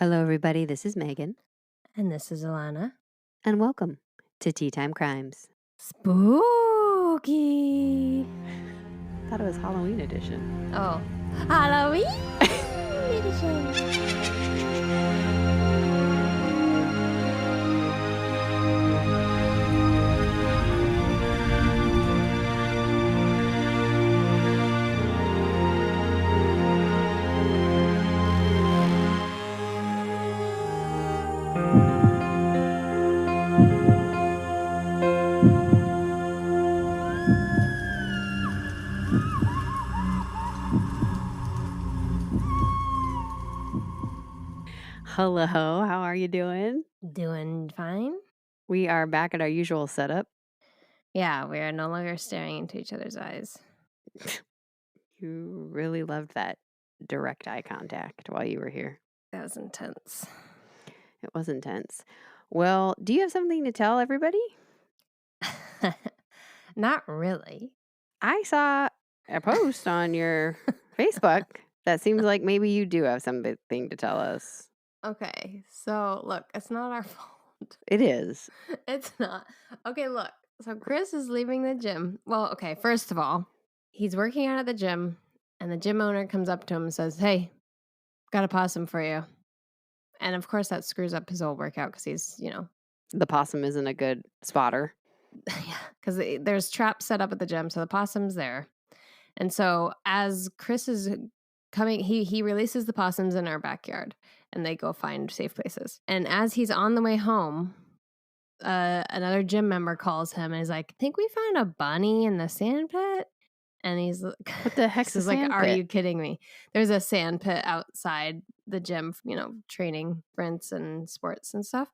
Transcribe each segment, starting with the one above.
Hello, everybody. This is Megan, And this is Alana. and welcome to Tea Time Crimes. Spooky. Thought it was Halloween edition. Oh, Halloween edition. Hello, how are you doing? Doing fine? We are back at our usual setup. Yeah, we are no longer staring into each other's eyes. You really loved that direct eye contact while you were here. That was intense. It was intense. Well, do you have something to tell everybody? Not really. I saw a post on your Facebook that seems like maybe you do have something to tell us. Okay, so look, it's not our fault. It is. It's not. Okay, look. So Chris is leaving the gym. Well, okay, first of all, he's working out at the gym, and the gym owner comes up to him and says, "Hey, got a possum for you." And of course, that screws up his whole workout because he's, The possum isn't a good spotter. yeah, because there's traps set up at the gym, so the possum's there. And so as Chris is coming, he releases the possums in our backyard, and they go find safe places. And as he's on the way home, another gym member calls him and is like, "I think we found a bunny in the sand pit." And he's What the heck's a like, sand "Are pit?" you kidding me?" There's a sand pit outside the gym, training sprints and sports and stuff.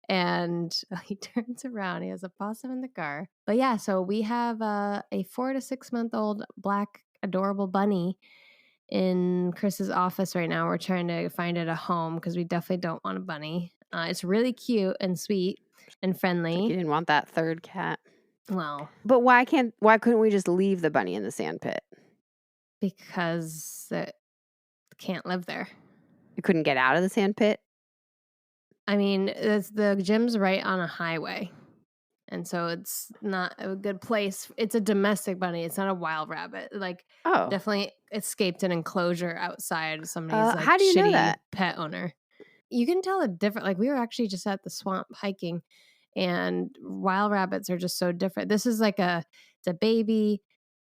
And he turns around. He has a possum in the car. But yeah, so we have a 4 to 6 month old black adorable bunny in Chris's office right now. We're trying to find it a home because we definitely don't want a bunny. It's really cute and sweet and friendly. Like you didn't want that third cat. Well, But why couldn't we just leave the bunny in the sand pit? because it can't live there. You couldn't get out of the sand pit? I mean, the gym's right on a highway. And so it's not a good place. It's a domestic bunny. It's not a wild rabbit. Like, Oh. definitely escaped an enclosure outside somebody's How do you know shitty that? pet owner. You can tell a different. Like, we were actually just at the swamp hiking, and wild rabbits are just so different. This is like it's a baby,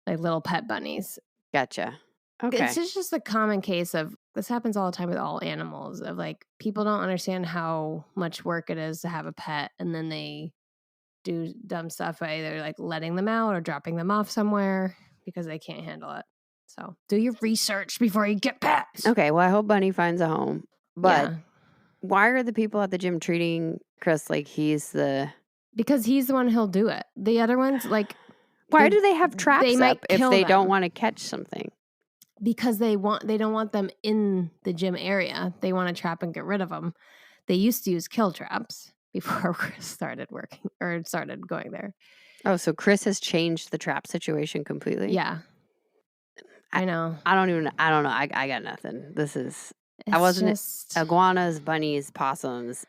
like little pet bunnies. Gotcha. Okay. It's just a common case of this happens all the time with all animals. Of like people don't understand how much work it is to have a pet, and then they do dumb stuff by either like letting them out or dropping them off somewhere because they can't handle it. So do your research before you get pets. Okay, well, I hope Bunny finds a home. But Yeah, why are the people at the gym treating Chris like he's the... because he's the one who'll do it. The other ones, like, Why do they have traps might up if kill they don't them. want to catch something? Because they don't want them in the gym area. They want to trap and get rid of them. They used to use kill traps before Chris started working or started going there. Oh, so Chris has changed the trap situation completely? Yeah. I know. I don't know. I got nothing. This is... I It's wasn't... just Iguanas, bunnies, possums.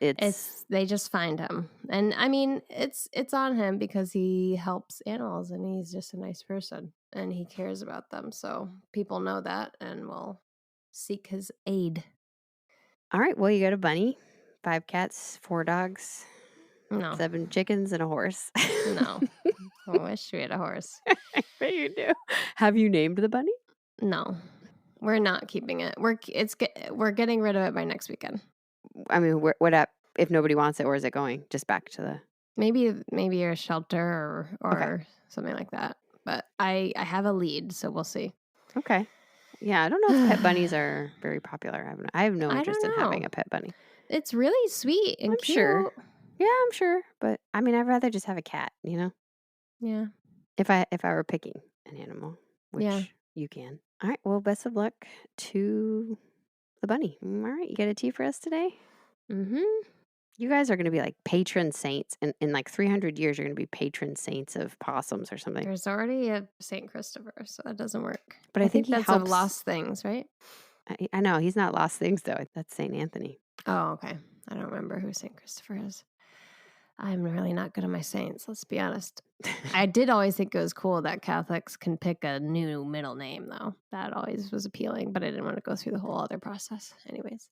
they just find him. And I mean, it's on him because he helps animals and he's just a nice person and he cares about them. So people know that and will seek his aid. All right. Well, you got a bunny, 5 cats, 4 dogs, No. 7 chickens, and a horse. No. I wish we had a horse. I bet you do. Have you named the bunny? No. We're not keeping it. We're getting rid of it by next weekend. I mean, if nobody wants it, where is it going? Just back to the... Maybe a shelter or Okay. something like that. But I have a lead, so we'll see. Okay. Yeah, I don't know if pet bunnies are very popular. I have no I interest don't in having know. a pet bunny. It's really sweet and I'm cute. sure. Yeah, I'm sure. But I mean, I'd rather just have a cat, you know? Yeah. If I were picking an animal, which you can. All right. Well, best of luck to the bunny. All right. You got a tea for us today? Mm-hmm. You guys are going to be like patron saints. In like 300 years, you're going to be patron saints of possums or something. There's already a St. Christopher, so that doesn't work. But I think he that's helps... of lost things, right? I know. He's not lost things, though. That's St. Anthony. Oh, okay. I don't remember who St. Christopher is. I'm really not good at my saints, let's be honest. I did always think it was cool that Catholics can pick a new middle name, though. That always was appealing, but I didn't want to go through the whole other process. Anyways.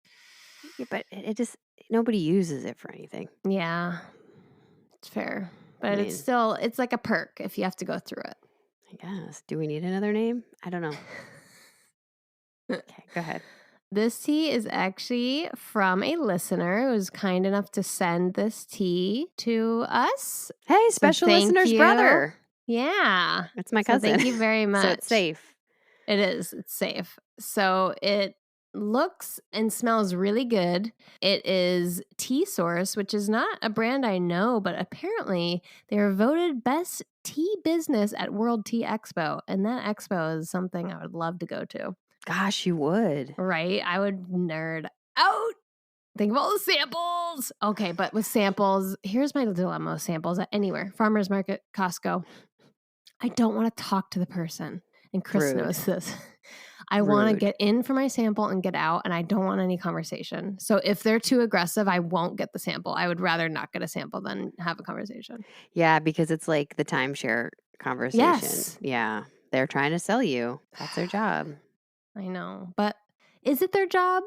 Yeah, but it just, nobody uses it for anything. Yeah, it's fair. But I it's mean, it's like a perk if you have to go through it. I guess. Do we need another name? I don't know. Okay, go ahead. This tea is actually from a listener who was kind enough to send this tea to us. Hey, So special thank listener's you. brother. Yeah. It's my So cousin. thank you very much. So it's safe. It is. It's safe. So it looks and smells really good. It is Tea Source, which is not a brand I know, but apparently they are voted best tea business at World Tea Expo. And that expo is something I would love to go to. Gosh, you would. Right? I would nerd out. Think of all the samples. Okay, but with samples, here's my dilemma with samples at anywhere. Farmer's market, Costco. I don't want to talk to the person. And Chris Rude. knows this. I want to get in for my sample and get out, and I don't want any conversation. So if they're too aggressive, I won't get the sample. I would rather not get a sample than have a conversation. Yeah, because it's like the timeshare conversation. Yes. Yeah. They're trying to sell you. That's their job. I know. But is it their job?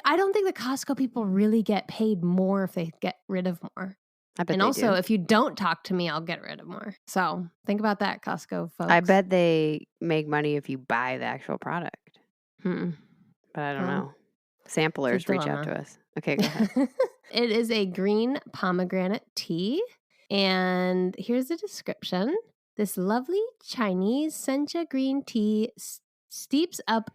I don't think the Costco people really get paid more if they get rid of more. I bet and they also, do. if you don't talk to me, I'll get rid of more. So think about that, Costco folks. I bet they make money if you buy the actual product. But I don't know. Samplers reach out to us. Okay, go ahead. It is a green pomegranate tea. And here's the description. This lovely Chinese sencha green tea steeps up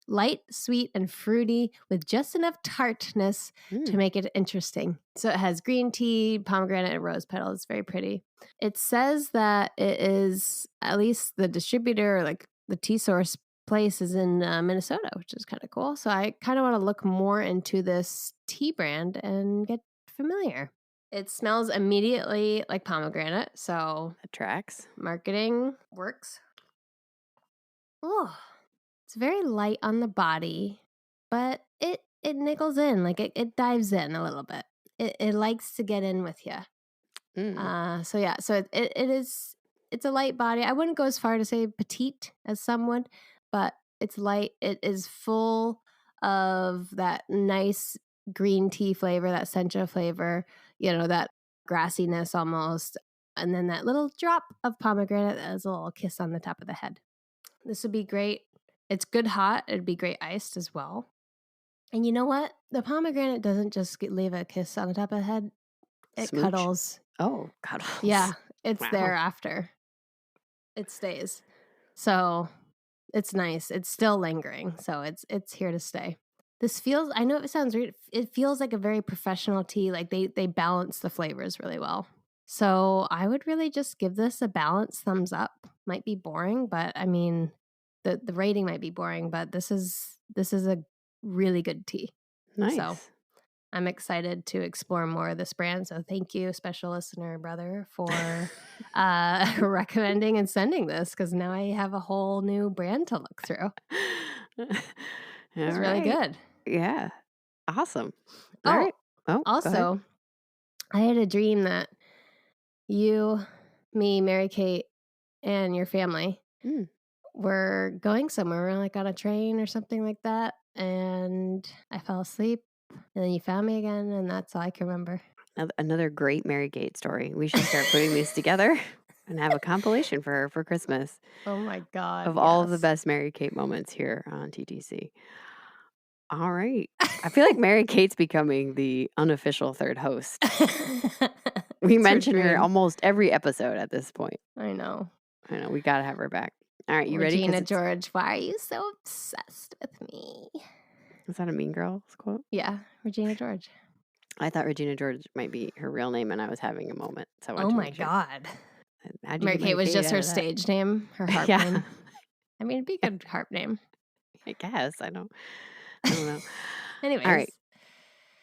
light, sweet, and fruity with just enough tartness to make it interesting. So it has green tea, pomegranate, and rose petals. It's very pretty. It says that it is, at least the distributor, or like the tea source place, is in Minnesota, which is kind of cool. So I kind of want to look more into this tea brand and get familiar. It smells immediately like pomegranate, so that tracks. Marketing works. Oh, it's very light on the body, but it niggles in, like it dives in a little bit. It likes to get in with you. So yeah, so it's a light body. I wouldn't go as far to say petite as some would, but it's light. It is full of that nice green tea flavor, that sencha flavor, that grassiness almost, and then that little drop of pomegranate as a little kiss on the top of the head. This would be great. It's good hot. It'd be great iced as well. And you know what? The pomegranate doesn't just leave a kiss on the top of the head. It Smooch? cuddles. Oh, cuddles. Yeah, it's Wow. there after. It stays. So it's nice. It's still lingering. So it's here to stay. This feels, I know it sounds weird, it feels like a very professional tea. Like they balance the flavors really well. So I would really just give this a balanced thumbs up. Might be boring, but I mean, the rating might be boring, but this is a really good tea. Nice. So I'm excited to explore more of this brand. So thank you, special listener brother, for recommending and sending this, because now I have a whole new brand to look through. It's really good. Yeah. Awesome. All right. Oh, also, I had a dream that you, me, Mary Kate, and your family were going somewhere, like on a train or something like that. And I fell asleep. And then you found me again, and that's all I can remember. Another great Mary Kate story. We should start putting these together and have a compilation for her for Christmas. Oh my God. Of all of the best Mary Kate moments here on TTC. All right. I feel like Mary Kate's becoming the unofficial third host. We mention her almost every episode at this point. I know. We got to have her back. All right, you ready? Regina George, why are you so obsessed with me? Is that a Mean Girls quote? Yeah, Regina George. I thought Regina George might be her real name, and I was having a moment. So oh my God. Mary Kate was just her stage name, her harp name. I mean, it'd be a good harp name. I guess. I don't know. Anyways. All right.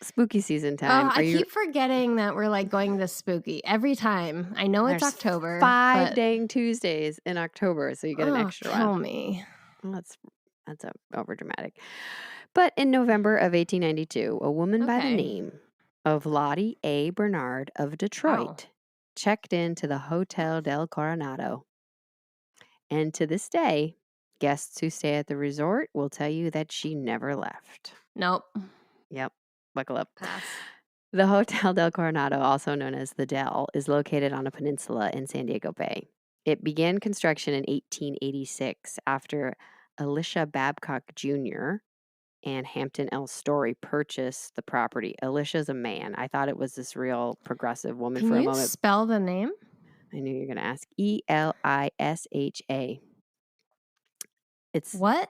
Spooky season time. I keep forgetting that we're like going to spooky every time. I know it's October. 5 dang Tuesdays in October, so you get an extra one. Tell me. Well, that's over dramatic. But in November of 1892, a woman by the Okay. name of Lottie A. Bernard of Wow. Detroit checked into the Hotel Del Coronado. And to this day, guests who stay at the resort will tell you that she never left. Nope. Yep, buckle up. Pass. The Hotel Del Coronado, also known as the Del, is located on a peninsula in San Diego Bay. It began construction in 1886 after Elisha Babcock Jr. and Hampton L. Story purchased the property. Alicia's a man. I thought it was this real progressive woman Can for a you moment. spell the name? I knew you were going to ask. Elisha. It's What?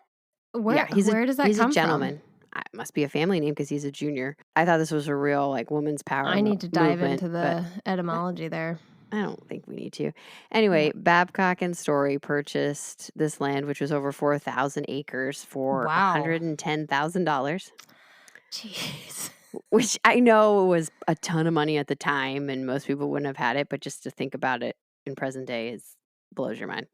yeah. Where does that he's a come from? gentleman. It must be a family name because he's a junior. I thought this was a real like woman's power I need to dive movement, into but the etymology there. I don't think we need to. Anyway, Yeah. Babcock and Story purchased this land, which was over 4,000 acres, for Wow. $110,000, Jeez. which I know was a ton of money at the time, and most people wouldn't have had it. But just to think about it in present day blows your mind.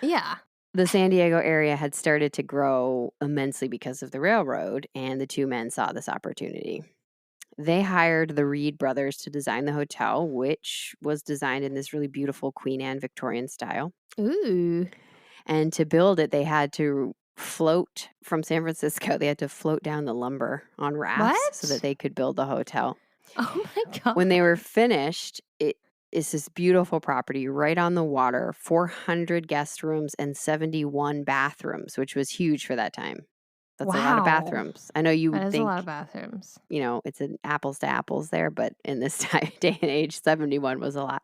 Yeah. The San Diego area had started to grow immensely because of the railroad, and the two men saw this opportunity. They hired the Reed brothers to design the hotel, which was designed in this really beautiful Queen Anne Victorian style. Ooh. And to build it, they had to float from San Francisco. They had to float down the lumber on rafts so that What? they could build the hotel. Oh my God. When they were finished, it is this beautiful property right on the water, 400 guest rooms and 71 bathrooms, which was huge for that time. That's a lot of Wow. bathrooms. I know you That would is a think, lot of bathrooms. it's an apples to apples there, but in this day and age, 71 was a lot.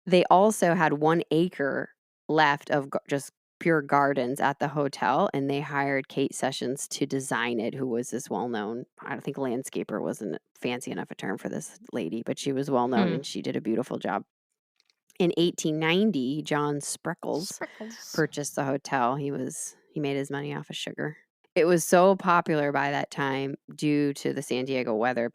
They also had 1 acre left of just pure gardens at the hotel, and they hired Kate Sessions to design it, who was this well-known, I don't think landscaper wasn't fancy enough a term for this lady, but she was well-known and she did a beautiful job. In 1890, John Spreckles purchased the hotel. He made his money off of sugar. It was so popular by that time due to the San Diego weather,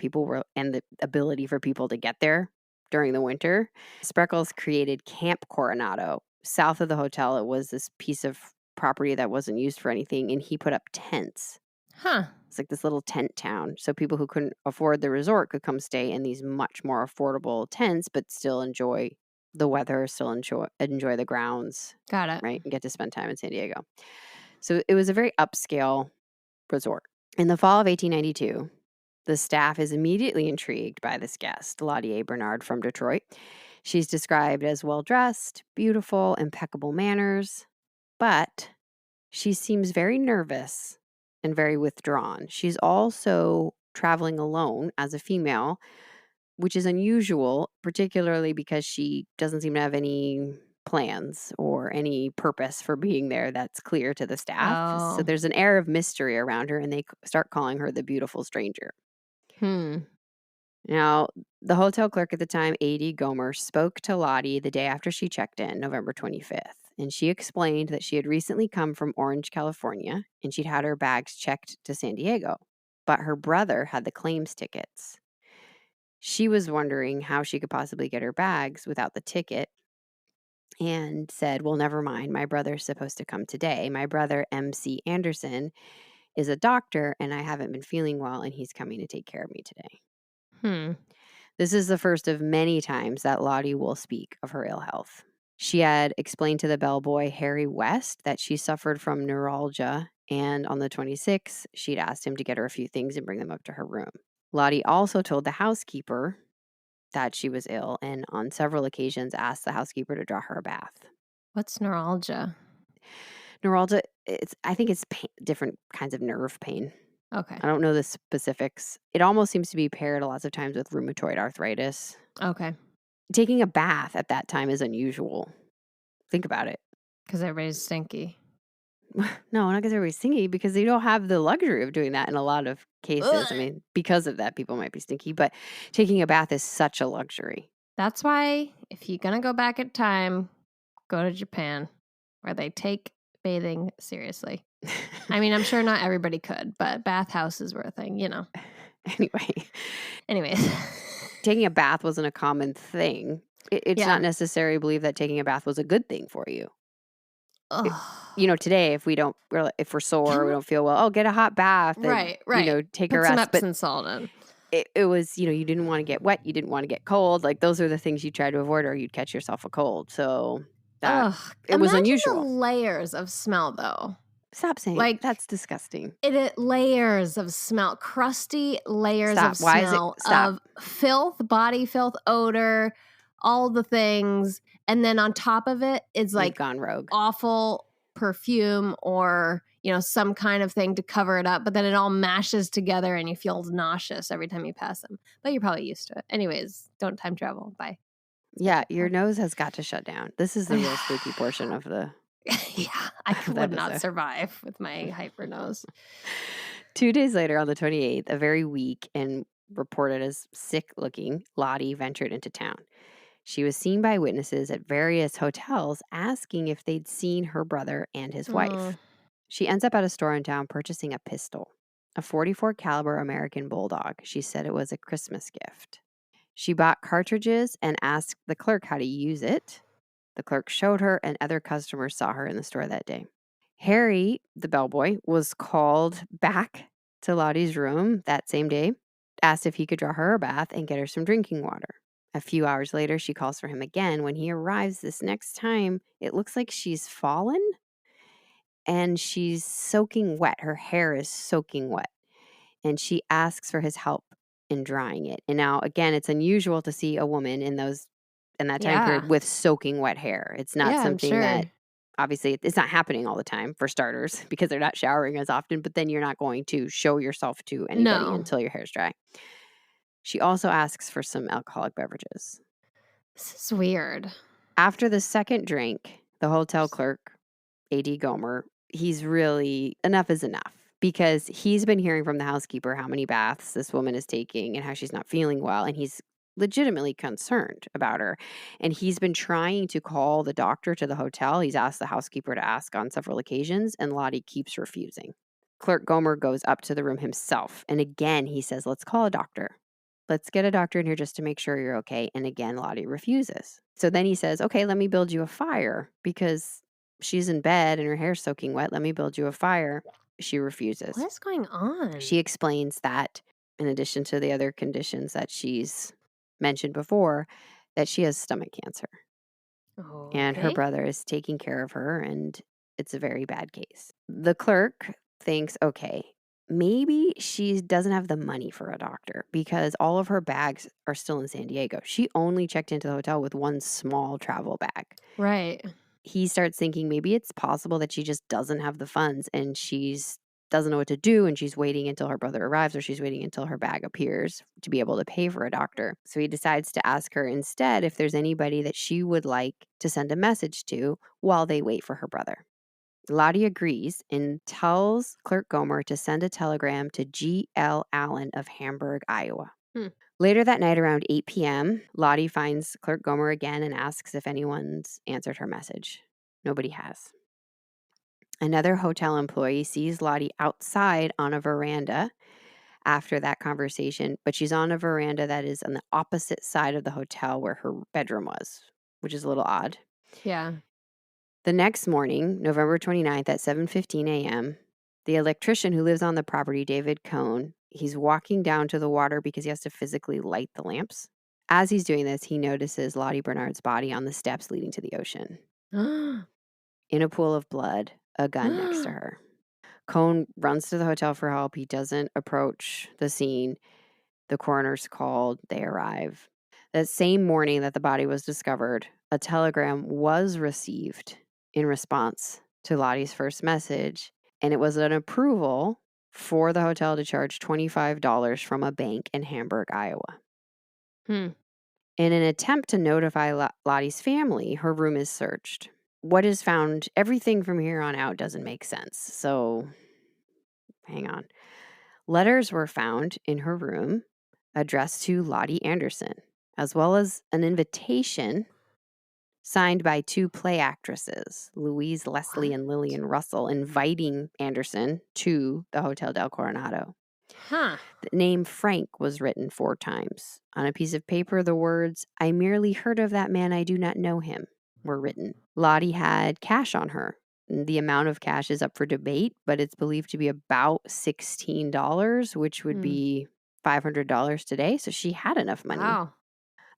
and the ability for people to get there during the winter. Spreckles created Camp Coronado. South of the hotel, it was this piece of property that wasn't used for anything, and he put up tents. Huh. It's like this little tent town. So people who couldn't afford the resort could come stay in these much more affordable tents, but still enjoy the weather, still enjoy the grounds. Got it. Right? And get to spend time in San Diego. So it was a very upscale resort. In the fall of 1892, the staff is immediately intrigued by this guest, Lottie A. Bernard from Detroit. She's described as well-dressed, beautiful, impeccable manners, but she seems very nervous and very withdrawn. She's also traveling alone as a female, which is unusual, particularly because she doesn't seem to have any plans or any purpose for being there that's clear to the staff. So there's an air of mystery around her, and they start calling her the beautiful stranger. Now, the hotel clerk at the time, A.D. Gomer, spoke to Lottie the day after she checked in, November 25th, and she explained that she had recently come from Orange, California, and she'd had her bags checked to San Diego, but her brother had the claims tickets. She was wondering how she could possibly get her bags without the ticket and said, well, never mind. My brother's supposed to come today. My brother, M.C. Anderson, is a doctor, and I haven't been feeling well, and he's coming to take care of me today. This is the first of many times that Lottie will speak of her ill health. She had explained to the bellboy, Harry West, that she suffered from neuralgia, and on the 26th, she'd asked him to get her a few things and bring them up to her room. Lottie also told the housekeeper that she was ill, and on several occasions asked the housekeeper to draw her a bath. What's neuralgia? Neuralgia, I think it's different kinds of nerve pain. Okay. I don't know the specifics. It almost seems to be paired lots of times with rheumatoid arthritis. Okay. Taking a bath at that time is unusual. Think about it. Because everybody's stinky. No, not because everybody's stinky, because they don't have the luxury of doing that in a lot of cases. Ugh. I mean, because of that, people might be stinky, but taking a bath is such a luxury. That's why, if you're going to go back in time, go to Japan, where they take bathing seriously. I mean, I'm sure not everybody could, but bathhouses were a thing, Anyways. Taking a bath wasn't a common thing. It's not necessarily believed that taking a bath was a good thing for you. Today, if we're sore, we don't feel well, get a hot bath and, Right. take a Put some rest. But Epsom salt in. it was, you didn't want to get wet. You didn't want to get cold. Like, those are the things you try to avoid, or you'd catch yourself a cold. So it was Imagine the unusual. layers of smell, though. Stop saying Like, that's disgusting. it layers of smell, crusty layers Stop. of Why is it? smell Stop. of filth, body filth, odor, all the things. And then on top of it is You've like gone rogue. awful perfume or, some kind of thing to cover it up. But then it all mashes together and you feel nauseous every time you pass them. But you're probably used to it. Anyways, don't time travel. Bye. Yeah, your nose has got to shut down. This is the real spooky portion of the Yeah, I would not survive with my hyper nose. 2 days later, on the 28th, a very weak and reported as sick-looking Lottie ventured into town. She was seen by witnesses at various hotels asking if they'd seen her brother and his wife. She ends up at a store in town purchasing a pistol, a .44 caliber American Bulldog. She said it was a Christmas gift. She bought cartridges and asked the clerk how to use it. The clerk showed her, and other customers saw her in the store that day. Harry, the bellboy, was called back to Lottie's room that same day, asked if he could draw her a bath and get her some drinking water. A few hours later, she calls for him again. When he arrives this next time, it looks like she's fallen and she's soaking wet. Her hair is soaking wet. And she asks for his help in drying it. And now, again, it's unusual to see a woman in that time period with soaking wet hair. It's not something that, obviously, it's not happening all the time, for starters, because they're not showering as often. But then you're not going to show yourself to anybody until your hair's dry. She also asks for some alcoholic beverages. This is weird. After the second drink, the hotel clerk, A.D. Gomer, he's really, enough is enough. Because he's been hearing from the housekeeper how many baths this woman is taking and how she's not feeling well. And he's legitimately concerned about her. And he's been trying to call the doctor to the hotel. He's asked the housekeeper to ask on several occasions, and Lottie keeps refusing. Clerk Gomer goes up to the room himself. And again, he says, let's call a doctor. Let's get a doctor in here just to make sure you're okay. And again, Lottie refuses. So then he says, okay, let me build you a fire because she's in bed and her hair's soaking wet. Let me build you a fire. She refuses. What is going on? She explains that, in addition to the other conditions that she's mentioned before, that she has stomach cancer. Okay. And her brother is taking care of her, and it's a very bad case. The clerk thinks, okay, maybe she doesn't have the money for a doctor because all of her bags are still in San Diego. She only checked into the hotel with one small travel bag. Right. He starts thinking maybe it's possible that she just doesn't have the funds and doesn't know what to do, and she's waiting until her brother arrives, or she's waiting until her bag appears to be able to pay for a doctor. So he decides to ask her instead if there's anybody that she would like to send a message to while they wait for her brother. Lottie agrees and tells Clerk Gomer to send a telegram to G.L. Allen of Hamburg, Iowa. Later that night around 8 p.m., Lottie finds Clerk Gomer again and asks if anyone's answered her message. Nobody has. Another hotel employee sees Lottie outside on a veranda after that conversation, but she's on a veranda that is on the opposite side of the hotel where her bedroom was, which is a little odd. Yeah. The next morning, November 29th at 7:15 a.m., the electrician who lives on the property, David Cohn, he's walking down to the water because he has to physically light the lamps. As he's doing this, he notices Lottie Bernard's body on the steps leading to the ocean. In a pool of blood, a gun next to her. Cohn runs to the hotel for help. He doesn't approach the scene. The coroner's called. They arrive. That same morning that the body was discovered, a telegram was received in response to Lottie's first message, and it was an approval for the hotel to charge $25 from a bank in Hamburg, Iowa. In an attempt to notify Lottie's family, her room is searched. What is found, everything from here on out doesn't make sense. So, hang on. Letters were found in her room addressed to Lottie Anderson, as well as an invitation signed by two play actresses, Louise Leslie and Lillian Russell, inviting Anderson to the Hotel Del Coronado. The name Frank was written 4 times. On a piece of paper, the words, "I merely heard of that man, I do not know him," were written. Lottie had cash on her, The amount of cash is up for debate, but it's believed to be about $16, which would be $500 today. So she had enough money. Wow.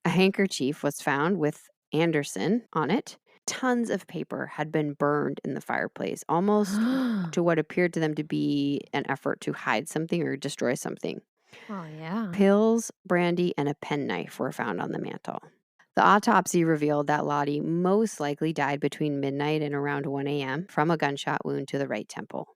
A handkerchief was found with Anderson on it. Tons of paper had been burned in the fireplace, almost to what appeared to them to be an effort to hide something or destroy something. Oh, yeah. Pills, brandy, and a penknife were found on the mantel. The autopsy revealed that Lottie most likely died between midnight and around 1 a.m. from a gunshot wound to the right temple.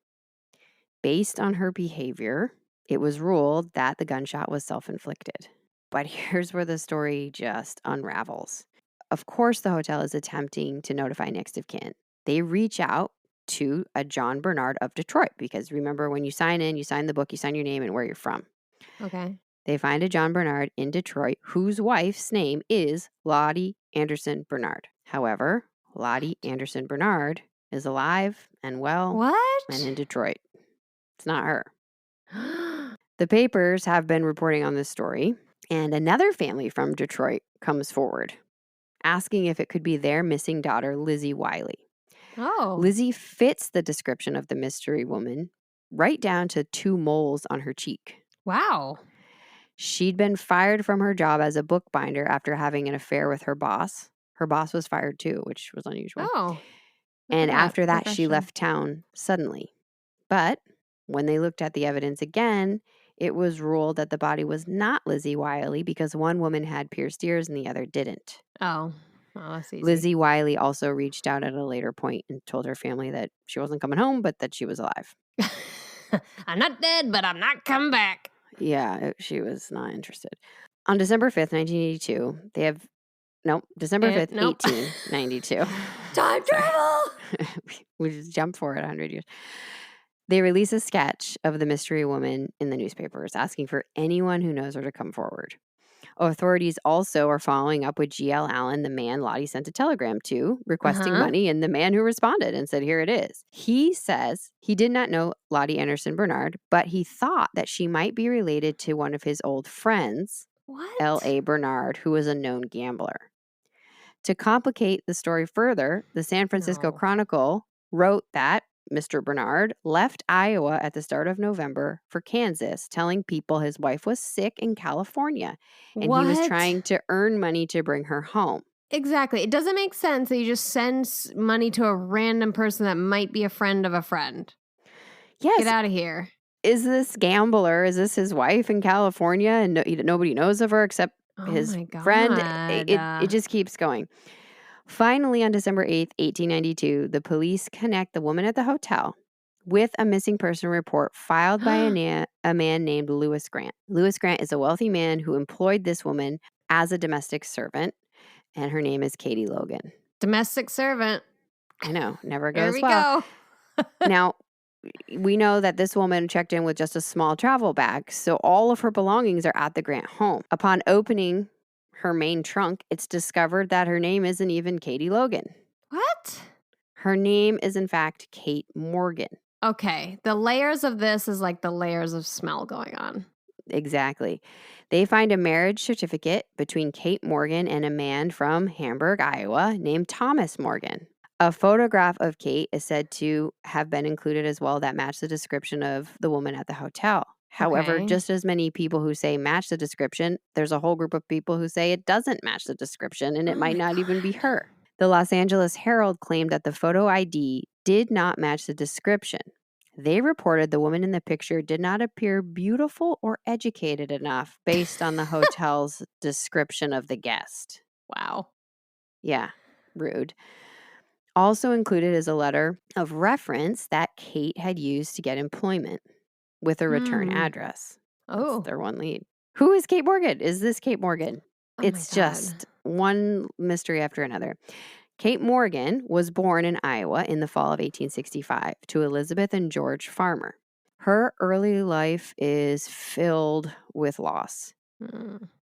Based on her behavior, it was ruled that the gunshot was self-inflicted. But here's where the story just unravels. Of course, the hotel is attempting to notify next of kin. They reach out to a John Bernard of Detroit because remember, when you sign in, you sign the book, you sign your name and where you're from. Okay. They find a John Bernard in Detroit whose wife's name is Lottie Anderson Bernard. However, Lottie Anderson Bernard is alive and well What? and in Detroit. It's not her. The papers have been reporting on this story, and another family from Detroit comes forward asking if it could be their missing daughter, Lizzie Wiley. Oh. Lizzie fits the description of the mystery woman right down to 2 moles on her cheek. Wow. She'd been fired from her job as a bookbinder after having an affair with her boss. Her boss was fired too, which was unusual. Oh. Look And at that after that, she progression. left town suddenly. But when they looked at the evidence again, it was ruled that the body was not Lizzie Wiley because one woman had pierced ears and the other didn't. Oh. Oh, that's easy. Lizzie Wiley also reached out at a later point and told her family that she wasn't coming home, but that she was alive. I'm not dead, but I'm not coming back. Yeah, she was not interested. On December 5th, 1982, they have, December 5th, Nope. 1892. Time travel! We just jumped forward 100 years. They release a sketch of the mystery woman in the newspapers, asking for anyone who knows her to come forward. Authorities also are following up with G.L. Allen, the man Lottie sent a telegram to, requesting money, and the man who responded and said, here it is. He says he did not know Lottie Anderson Bernard, but he thought that she might be related to one of his old friends, What? L.A. Bernard, who was a known gambler. To complicate the story further, the San Francisco Chronicle wrote that Mr. Bernard left Iowa at the start of November for Kansas, telling people his wife was sick in California and he was trying to earn money to bring her home. Exactly. It doesn't make sense that you just send money to a random person that might be a friend of a friend. Yes. Get out of here. Is this gambler? Is this his wife in California and nobody knows of her except his friend? It just keeps going. Finally, on December 8th, 1892, the police connect the woman at the hotel with a missing person report filed by a man named Lewis Grant. Lewis Grant is a wealthy man who employed this woman as a domestic servant, and her name is Katie Logan. Domestic servant. I know, never goes well. Go. Now, we know that this woman checked in with just a small travel bag, so all of her belongings are at the Grant home. Upon opening her main trunk, it's discovered that her name isn't even Katie Logan. What? Her name is, in fact, Kate Morgan. Okay. The layers of this is like the layers of smell going on. Exactly. They find a marriage certificate between Kate Morgan and a man from Hamburg, Iowa, named Thomas Morgan. A photograph of Kate is said to have been included as well that matched the description of the woman at the hotel. However, just as many people who say match the description, there's a whole group of people who say it doesn't match the description and it might not even be her. The Los Angeles Herald claimed that the photo ID did not match the description. They reported the woman in the picture did not appear beautiful or educated enough based on the hotel's description of the guest. Wow. Yeah, rude. Also included is a letter of reference that Kate had used to get employment with a return address. That's their one lead. Who is Kate Morgan? Is this Kate Morgan? It's just one mystery after another. Kate Morgan was born in Iowa in the fall of 1865 to Elizabeth and George Farmer. Her early life is filled with loss.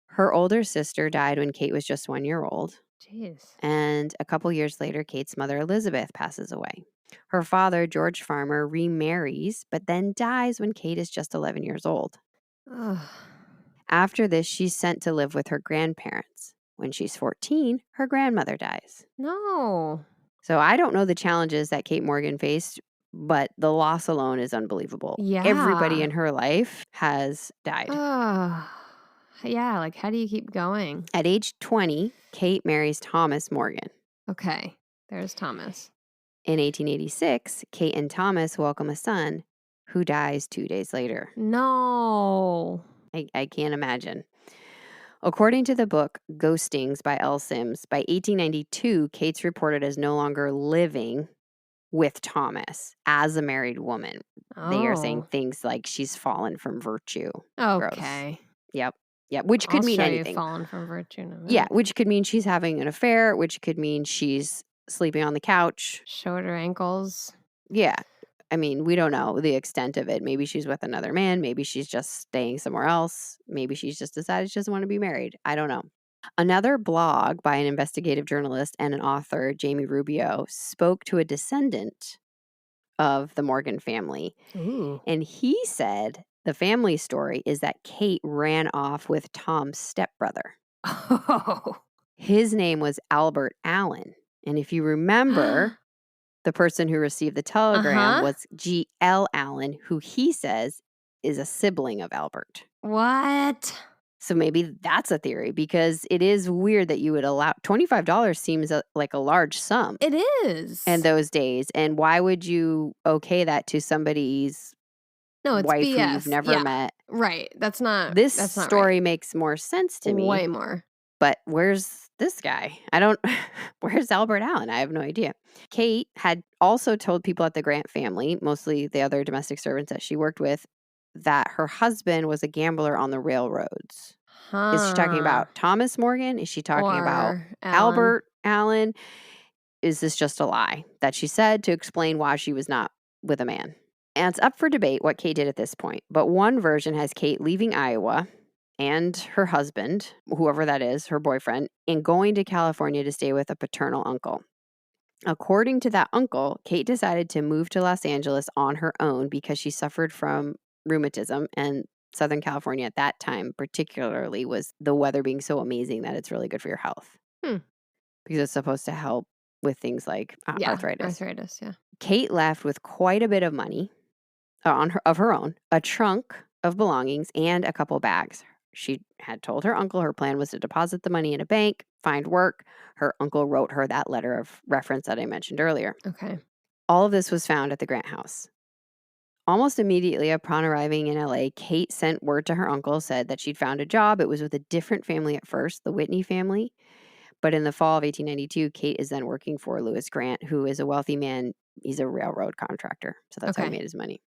Her older sister died when Kate was just 1 year old. Jeez. And a couple years later, Kate's mother, Elizabeth, passes away. Her father, George Farmer, remarries, but then dies when Kate is just 11 years old. Ugh. After this, she's sent to live with her grandparents. When she's 14, her grandmother dies. No. So I don't know the challenges that Kate Morgan faced, but the loss alone is unbelievable. Everybody Yeah. in her life has died. Oh, yeah. Like, how do you keep going? At age 20, Kate marries Thomas Morgan. Okay. There's Thomas. In 1886, Kate and Thomas welcome a son who dies 2 days later. No. I can't imagine. According to the book Ghostings by L. Sims, by 1892, Kate's reported as no longer living with Thomas as a married woman. They are saying Oh. things like she's fallen from virtue. Gross. Okay. Yep. Yep. Which I'll could mean show you anything. fallen from virtue in a minute. Yeah. Which could mean she's having an affair, which could mean she's sleeping on the couch. Shorter ankles. Yeah. I mean, we don't know the extent of it. Maybe she's with another man. Maybe she's just staying somewhere else. Maybe she's just decided she doesn't want to be married. I don't know. Another blog by an investigative journalist and an author, Jamie Rubio, spoke to a descendant of the Morgan family. Ooh. And he said the family story is that Kate ran off with Tom's stepbrother. Oh. His name was Albert Allen. And if you remember, the person who received the telegram was G.L. Allen, who he says is a sibling of Albert. What? So maybe that's a theory, because it is weird that you would allow $25 seems like a large sum. It is. In those days. And why would you okay that to somebody's it's wife BS. who you've never met? Right. That's not This that's not story right. makes more sense to me. Way more. But where's this guy? Where's Albert Allen? I have no idea. Kate had also told people at the Grant family, mostly the other domestic servants that she worked with, that her husband was a gambler on the railroads. Is she talking about Thomas Morgan? Is she talking about Albert Allen? Is this just a lie that she said to explain why she was not with a man? And it's up for debate what Kate did at this point. But one version has Kate leaving Iowa and her husband, whoever that is, her boyfriend, and going to California to stay with a paternal uncle. According to that uncle, Kate decided to move to Los Angeles on her own because she suffered from rheumatism, and Southern California at that time particularly was the weather being so amazing that it's really good for your health. Because it's supposed to help with things like arthritis. Yeah. Kate left with quite a bit of money of her own, a trunk of belongings, and a couple bags. She had told her uncle her plan was to deposit the money in a bank, find work. Her uncle wrote her that letter of reference that I mentioned earlier. Okay. All of this was found at the Grant house. Almost immediately upon arriving in LA, Kate sent word to her uncle, said that she'd found a job. It was with a different family at first, the Whitney family. But in the fall of 1892, Kate is then working for Lewis Grant, who is a wealthy man. He's a railroad contractor. So that's how he made his money.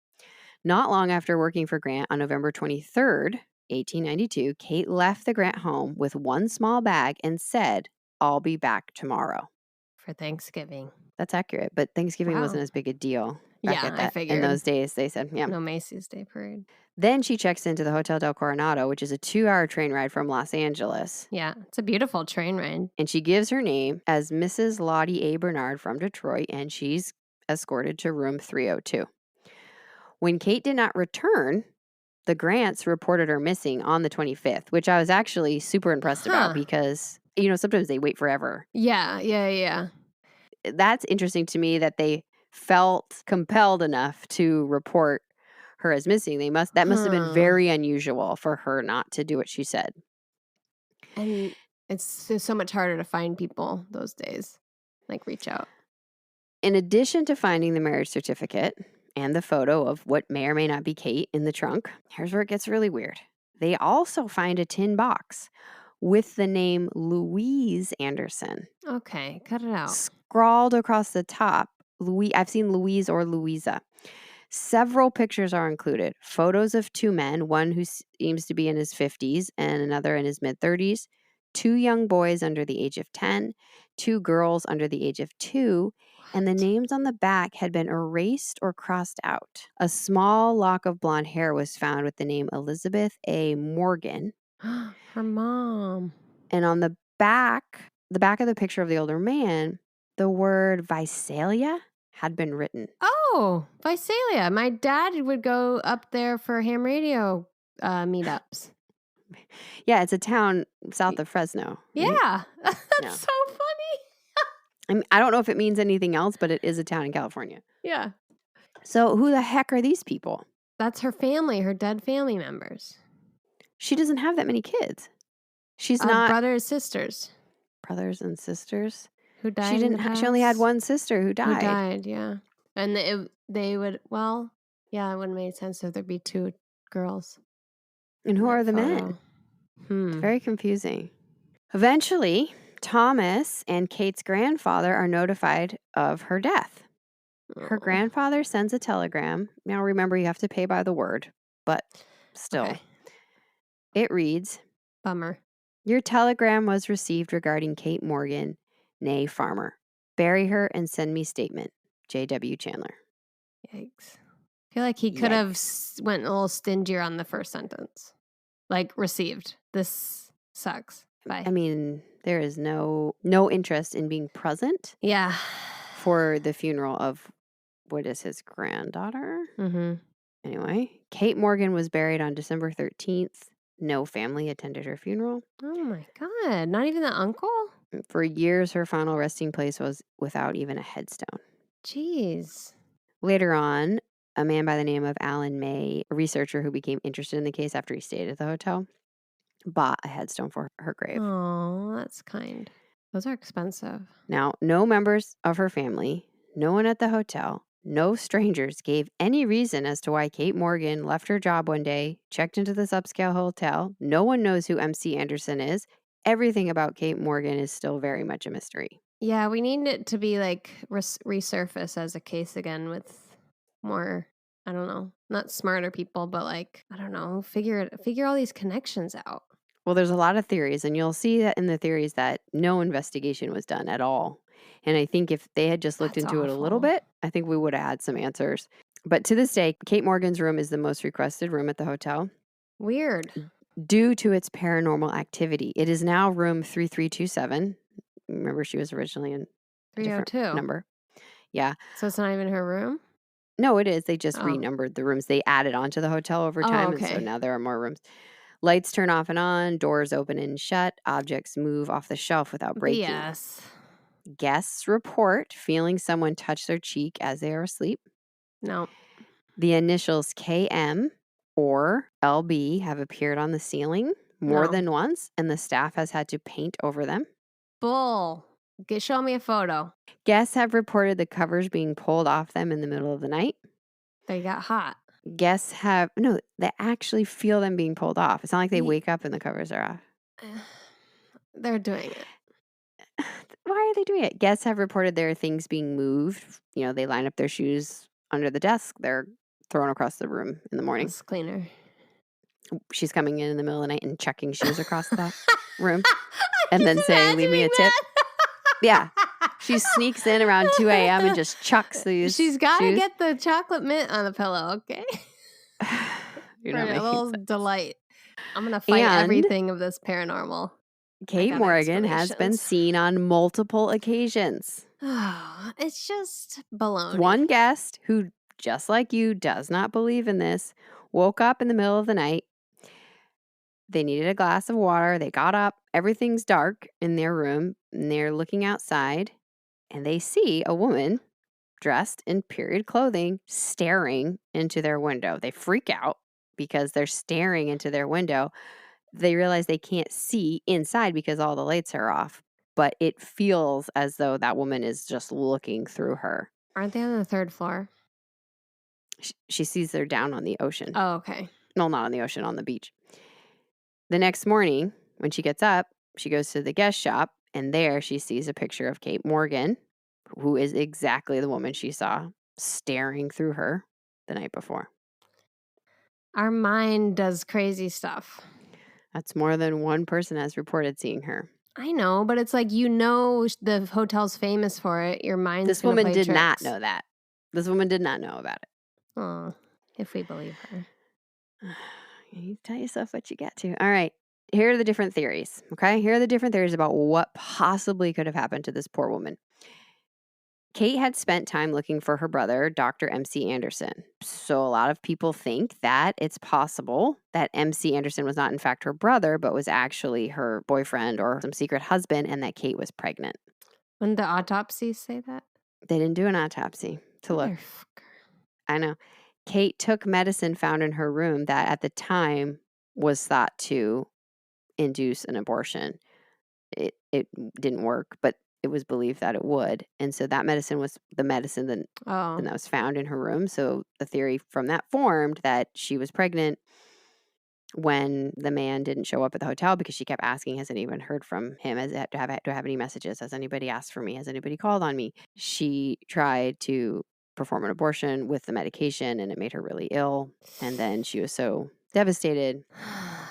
Not long after working for Grant, on November 23rd, 1892, Kate left the Grant home with one small bag and said, "I'll be back tomorrow." For Thanksgiving. That's accurate, but Thanksgiving wasn't as big a deal. I figured. In those days, they said, yeah. No Macy's Day Parade. Then she checks into the Hotel Del Coronado, which is a 2-hour train ride from Los Angeles. Yeah, it's a beautiful train ride. And she gives her name as Mrs. Lottie A. Bernard from Detroit, and she's escorted to room 302. When Kate did not return, the Grants reported her missing on the 25th, which I was actually super impressed about because, sometimes they wait forever. Yeah. That's interesting to me that they felt compelled enough to report her as missing. That must have been very unusual for her not to do what she said. And it's so much harder to find people those days, like reach out. In addition to finding the marriage certificate and the photo of what may or may not be Kate in the trunk, here's where it gets really weird. They also find a tin box with the name Louise Anderson. Okay, cut it out. Scrawled across the top. I've seen Louise or Louisa. Several pictures are included. Photos of 2 men, one who seems to be in his 50s and another in his mid-30s. 2 young boys under the age of 10. 2 girls under the age of 2. And the names on the back had been erased or crossed out. A small lock of blonde hair was found with the name Elizabeth A. Morgan. Her mom. And on the back of the picture of the older man, the word Visalia had been written. Oh, Visalia. My dad would go up there for ham radio meetups. Yeah, it's a town south of Fresno. Yeah, that's so funny. I mean, I don't know if it means anything else, but it is a town in California. Yeah. So who the heck are these people? That's her family, her dead family members. She doesn't have that many kids. She's not Brothers, sisters brothers and sisters. who died She in the didn't. She only had past. one sister who died. Who died, yeah. And they would, well, yeah, it wouldn't make sense if there'd be 2 girls. And who are the men? It's very confusing. Eventually, Thomas and Kate's grandfather are notified of her death. Her grandfather sends a telegram. Now, remember, you have to pay by the word, but still. Okay. It reads, Bummer. Your telegram was received regarding Kate Morgan, née Farmer. Bury her and send me statement. J.W. Chandler. Yikes. I feel like he could have went a little stingier on the first sentence. Like, received. This sucks. Bye. I mean, there is no interest in being present. Yeah. For the funeral of, what is his granddaughter? Mm-hmm. Anyway, Kate Morgan was buried on December 13th. No family attended her funeral. Oh my God. Not even the uncle? For years, her final resting place was without even a headstone. Jeez. Later on, a man by the name of Alan May, a researcher who became interested in the case after he stayed at the hotel, bought a headstone for her grave. Oh, that's kind. Those are expensive. Now, no members of her family, no one at the hotel, no strangers gave any reason as to why Kate Morgan left her job one day, checked into this upscale hotel. No one knows who MC Anderson is. Everything about Kate Morgan is still very much a mystery. Yeah, we need it to be like resurface as a case again with more, I don't know, not smarter people, but like, I don't know, figure all these connections out. Well, there's a lot of theories, and you'll see that in the theories that no investigation was done at all. And I think if they had just looked into it a little bit, I think we would have had some answers. But to this day, Kate Morgan's room is the most requested room at the hotel. Weird. Due to its paranormal activity. It is now room 3327. Remember, she was originally in a different number. Yeah. So it's not even her room? No, it is. They just renumbered the rooms. They added on to the hotel over time, and so now there are more rooms. Lights turn off and on, doors open and shut, objects move off the shelf without breaking. Yes. Guests report feeling someone touch their cheek as they are asleep. No. The initials KM or LB have appeared on the ceiling more than once, and the staff has had to paint over them. Bull. Show me a photo. Guests have reported the covers being pulled off them in the middle of the night. They got hot. Guests they actually feel them being pulled off. It's not like they wake up and the covers are off. They're doing it. Why are they doing it? Guests have reported there are things being moved. You know, they line up their shoes under the desk. They're thrown across the room in the morning. It's cleaner. She's coming in the middle of the night and chucking shoes across the room and then saying, leave me a tip. Yeah. She sneaks in around 2 a.m. and just chucks these She's got to get the chocolate mint on the pillow, okay? You're For not a little sense. Delight. I'm going to fight everything of this paranormal. Kate Morgan has been seen on multiple occasions. Oh, it's just baloney. One guest who, just like you, does not believe in this, woke up in the middle of the night. They needed a glass of water. They got up. Everything's dark in their room. And they're looking outside. And they see a woman dressed in period clothing staring into their window. They freak out because they're staring into their window. They realize they can't see inside because all the lights are off. But it feels as though that woman is just looking through her. Aren't they on the 3rd floor? She sees they're down on the ocean. Oh, okay. No, not on the ocean, on the beach. The next morning, when she gets up, she goes to the guest shop, and there she sees a picture of Kate Morgan, who is exactly the woman she saw staring through her the night before. Our mind does crazy stuff. That's more than one person has reported seeing her. I know, but it's like, the hotel's famous for it. Your mind's This woman did tricks. not know that. This woman did not know about it. Oh, if we believe her. You tell yourself what you get to. All right. Here are the different theories. Okay. Here are the different theories about what possibly could have happened to this poor woman. Kate had spent time looking for her brother, Dr. MC Anderson. So a lot of people think that it's possible that MC Anderson was not in fact her brother, but was actually her boyfriend or some secret husband, and that Kate was pregnant. Wouldn't the autopsy say that? They didn't do an autopsy to look. Motherfucker. I know. Kate took medicine found in her room that at the time was thought to induce an abortion. It didn't work, but it was believed that it would. And so that medicine was the medicine that was found in her room. So the theory from that formed that she was pregnant when the man didn't show up at the hotel because she kept asking, has anyone heard from him? Do I have any messages? Has anybody asked for me? Has anybody called on me? She tried to perform an abortion with the medication and it made her really ill. And then she was so devastated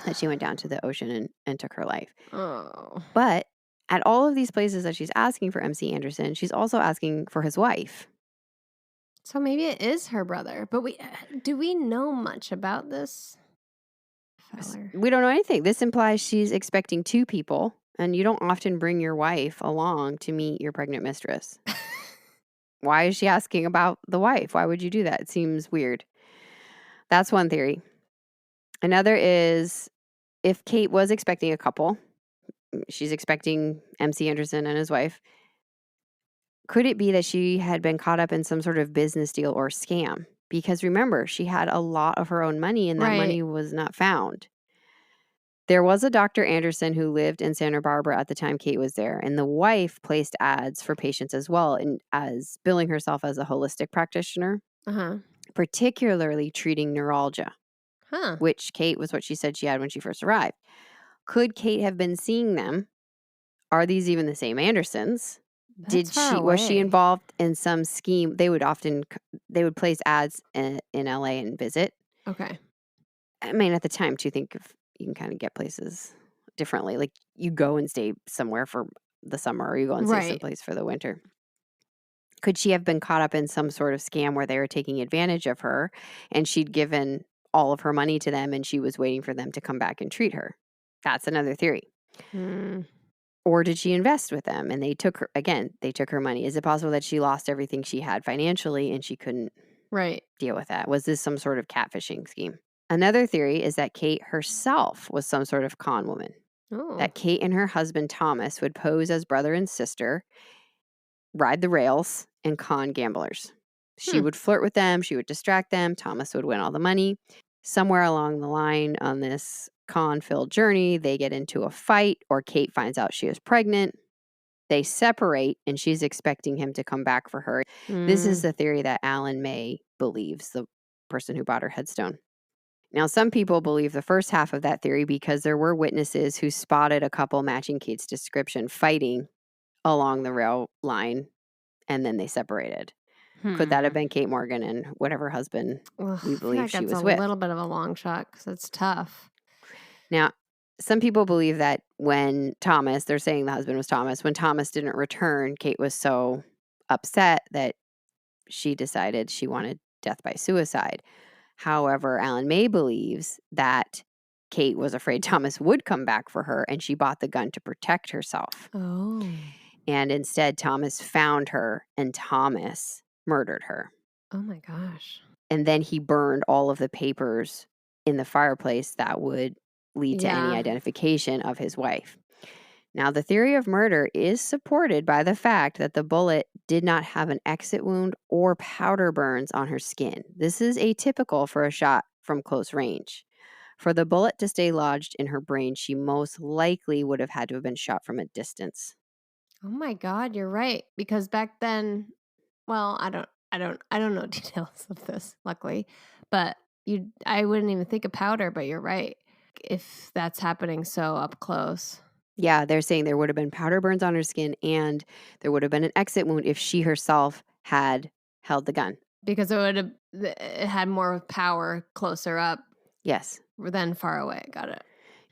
that she went down to the ocean and took her life. Oh. But at all of these places that she's asking for MC Anderson, she's also asking for his wife. So maybe it is her brother. But do we know much about this feller? We don't know anything. This implies she's expecting 2 people, and you don't often bring your wife along to meet your pregnant mistress. Why is she asking about the wife? Why would you do that? It seems weird. That's one theory. Another is if Kate was expecting a couple, she's expecting MC Anderson and his wife. Could it be that she had been caught up in some sort of business deal or scam? Because remember, she had a lot of her own money and that money was not found. There was a Dr. Anderson who lived in Santa Barbara at the time Kate was there, and the wife placed ads for patients as well, and as billing herself as a holistic practitioner, particularly treating neuralgia, which Kate was what she said she had when she first arrived. Could Kate have been seeing them? Are these even the same Andersons? Was she involved in some scheme? They would place ads in LA and visit. Okay. I mean, at the time, too, you can kind of get places differently. Like you go and stay somewhere for the summer or you go and stay someplace for the winter. Could she have been caught up in some sort of scam where they were taking advantage of her and she'd given all of her money to them and she was waiting for them to come back and treat her? That's another theory. Or did she invest with them and they took her money? Is it possible that she lost everything she had financially and she couldn't deal with that? Was this some sort of catfishing scheme? Another theory is that Kate herself was some sort of con woman. That Kate and her husband Thomas would pose as brother and sister, ride the rails, and con gamblers. She would flirt with them. She would distract them. Thomas would win all the money. Somewhere along the line on this con-filled journey, they get into a fight or Kate finds out she is pregnant. They separate and she's expecting him to come back for her. This is the theory that Alan May believes, the person who bought her headstone. Now, some people believe the first half of that theory because there were witnesses who spotted a couple matching Kate's description fighting along the rail line, and then they separated. Could that have been Kate Morgan and whatever husband we believe she was with? That's a little bit of a long shot because it's tough. Now, some people believe that when Thomas, they're saying the husband was Thomas, when Thomas didn't return, Kate was so upset that she decided she wanted death by suicide. However, Alan May believes that Kate was afraid Thomas would come back for her and she bought the gun to protect herself. And instead, Thomas found her and Thomas murdered her. Oh my gosh. And then he burned all of the papers in the fireplace that would lead to any identification of his wife. Now, the theory of murder is supported by the fact that the bullet did not have an exit wound or powder burns on her skin. This is atypical for a shot from close range. For the bullet to stay lodged in her brain, she most likely would have had to have been shot from a distance. Oh my God, you're right. Because back then, well, I don't know details of this, luckily, but I wouldn't even think of powder, but you're right. If that's happening so up close. Yeah, they're saying there would have been powder burns on her skin and there would have been an exit wound if she herself had held the gun. Because it had more power closer up. Yes. Than far away. Got it.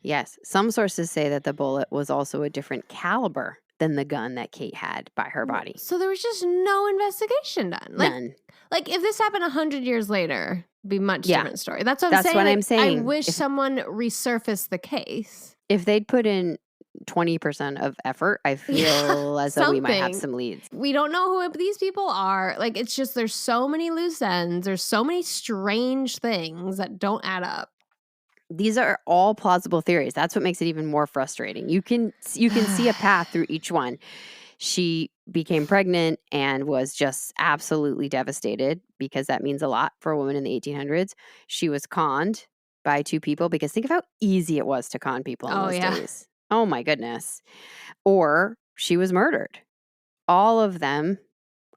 Yes. Some sources say that the bullet was also a different caliber than the gun that Kate had by her body. So there was just no investigation done. None. Like if this happened 100 years later, it'd be a much different story. That's what I'm saying. I wish someone resurfaced the case. If they'd put in 20% of effort, I feel as though we might have some leads. We don't know who these people are. Like, it's just, there's so many loose ends. There's so many strange things that don't add up. These are all plausible theories. That's what makes it even more frustrating. You can see a path through each one. She became pregnant and was just absolutely devastated because that means a lot for a woman in the 1800s. She was conned by two people because think of how easy it was to con people in Oh, those yeah. days. Oh my goodness. Or she was murdered. All of them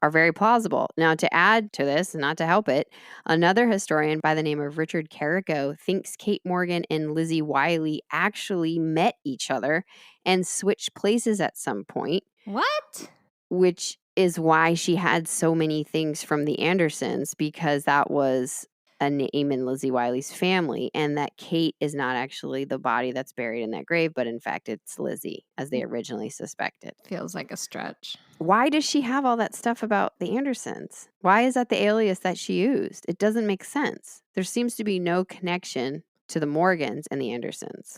are very plausible. Now, to add to this, not to help it, another historian by the name of Richard Carrico thinks Kate Morgan and Lizzie Wiley actually met each other and switched places at some point. What? Which is why she had so many things from the Andersons, because that was a name in Lizzie Wiley's family, and that Kate is not actually the body that's buried in that grave, but in fact it's Lizzie, as they originally suspected. Feels like a stretch. Why does she have all that stuff about the Andersons? Why is that the alias that she used? It doesn't make sense. There seems to be no connection to the Morgans and the Andersons.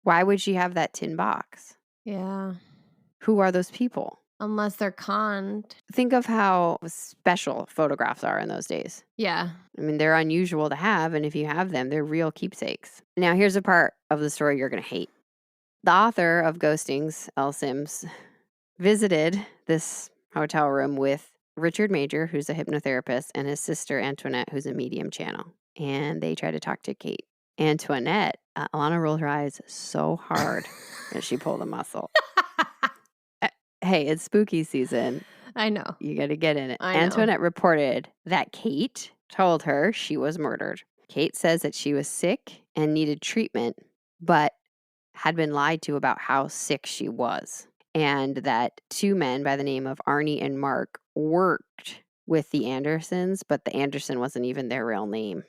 Why would she have that tin box? Yeah. Who are those people? Unless they're conned. Think of how special photographs are in those days. Yeah. I mean, they're unusual to have, and if you have them, they're real keepsakes. Now, here's a part of the story you're going to hate. The author of Ghostings, L. Sims, visited this hotel room with Richard Major, who's a hypnotherapist, and his sister Antoinette, who's a medium channel. And they tried to talk to Kate. Antoinette, Alana rolled her eyes so hard that she pulled a muscle. Hey, it's spooky season. I know. You got to get in it. I know. Antoinette reported that Kate told her she was murdered. Kate says that she was sick and needed treatment, but had been lied to about how sick she was. And that two men by the name of Arnie and Mark worked with the Andersons, but the Anderson wasn't even their real name.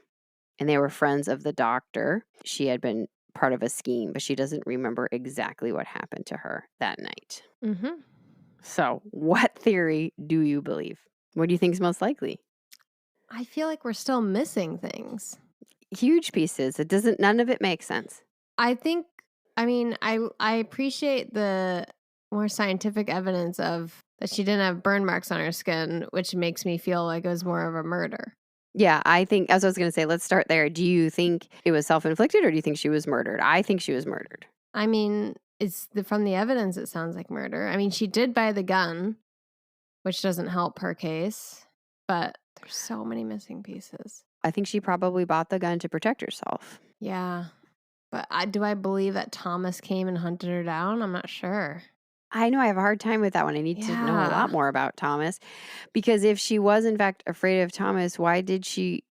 And they were friends of the doctor. She had been part of a scheme, but she doesn't remember exactly what happened to her that night. Mm-hmm. So, what theory do you believe? What do you think is most likely? I feel like we're still missing things. Huge pieces. None of it makes sense. I appreciate the more scientific evidence of that she didn't have burn marks on her skin, which makes me feel like it was more of a murder. Yeah, I think, as I was going to say, let's start there. Do you think it was self-inflicted or do you think she was murdered? I think she was murdered. I mean, from the evidence, it sounds like murder. I mean, she did buy the gun, which doesn't help her case, but there's so many missing pieces. I think she probably bought the gun to protect herself. Yeah. But do I believe that Thomas came and hunted her down? I'm not sure. I know I have a hard time with that one. I need to know a lot more about Thomas, because if she was in fact afraid of Thomas, why did she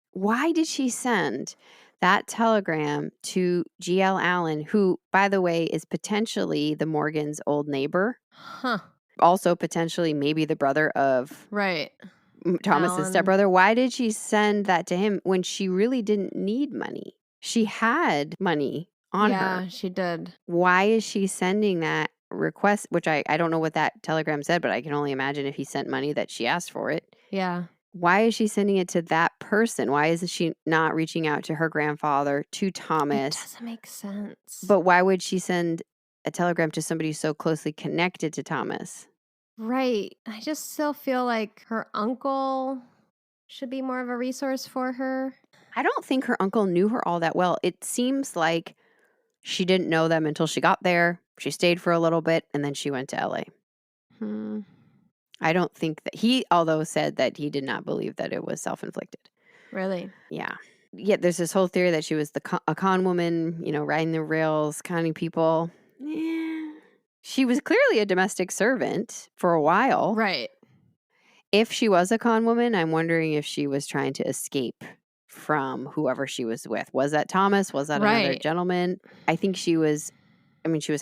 send that telegram to G.L. Allen, who, by the way, is potentially the Morgans' old neighbor? Huh. Also potentially maybe the brother of right. Thomas's Allen. stepbrother. Why did she send that to him when she really didn't need money? She had money on her. Yeah, she did. Why is she sending that request, which I don't know what that telegram said, but I can only imagine if he sent money that she asked for it. Yeah. Why is she sending it to that person? Why isn't she not reaching out to her grandfather, to Thomas? It doesn't make sense. But why would she send a telegram to somebody so closely connected to Thomas? Right. I just still feel like her uncle should be more of a resource for her. I don't think her uncle knew her all that well. It seems like she didn't know them until she got there. She stayed for a little bit and then she went to LA. I don't think that although said that he did not believe that it was self-inflicted. Really? Yeah. Yeah, there's this whole theory that she was a con woman, riding the rails, conning people. Yeah. She was clearly a domestic servant for a while. Right. If she was a con woman, I'm wondering if she was trying to escape from whoever she was with. Was that Thomas? Was that another gentleman? I think she was